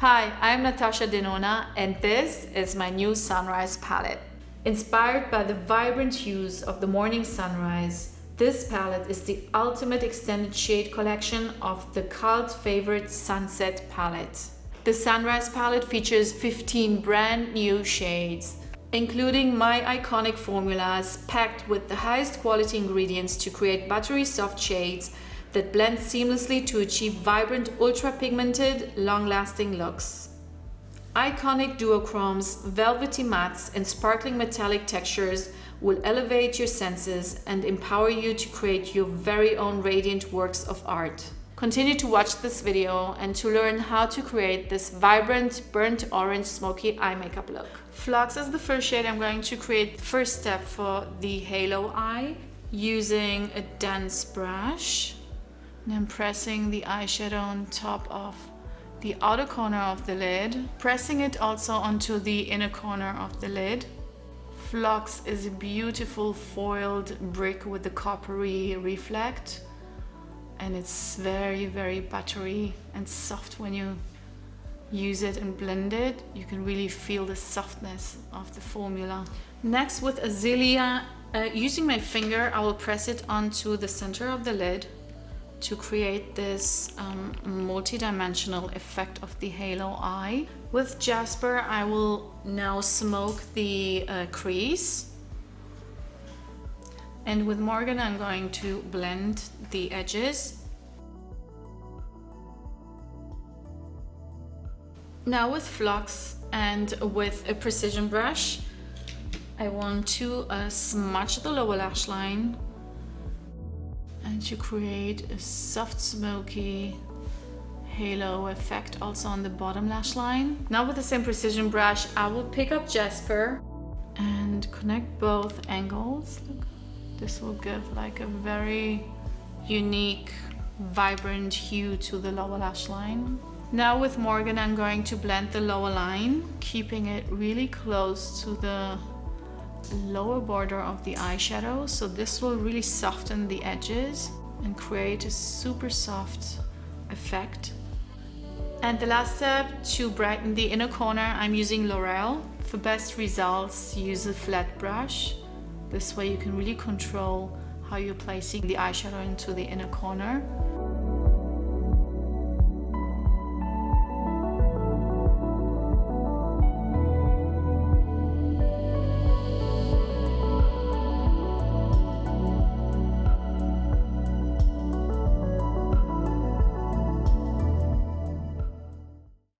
Hi, I'm Natasha Denona and this is my new sunrise palette. Inspired by the vibrant hues of the morning sunrise, this palette is the ultimate extended shade collection of the cult favorite Sunset palette. The Sunrise palette features 15 brand new shades, including my iconic formulas packed with the highest quality ingredients to create buttery soft shades that blend seamlessly to achieve vibrant, ultra-pigmented, long-lasting looks. Iconic duochromes, velvety mattes, and sparkling metallic textures will elevate your senses and empower you to create your very own radiant works of art. Continue to watch this video and to learn how to create this vibrant, burnt orange smoky eye makeup look. Flux is the first shade I'm going to create. The first step for the halo eye, using a dense brush. And I'm pressing the eyeshadow on top of the outer corner of the lid, pressing it also onto the inner corner of the lid. Flux is a beautiful foiled brick with the coppery reflect, and it's very, very buttery and soft when you use it and blend it. You can really feel the softness of the formula. Next, with Azalea, using my finger, I will press it onto the center of the lid to create this multi-dimensional effect of the halo eye. With Jasper, I will now smoke the crease. And with Morgan, I'm going to blend the edges. Now with Flux and with a precision brush, I want to smudge the lower lash line and to create a soft smoky halo effect also on the bottom lash line. Now with the same precision brush, I will pick up Jasper and connect both angles. Look, this will give like a very unique, vibrant hue to the lower lash line. Now with Morgan, I'm going to blend the lower line, keeping it really close to the lower border of the eyeshadow, so this will really soften the edges and create a super soft effect. And the last step, to brighten the inner corner, I'm using Laurel. For best results, use a flat brush. This way you can really control how you're placing the eyeshadow into the inner corner.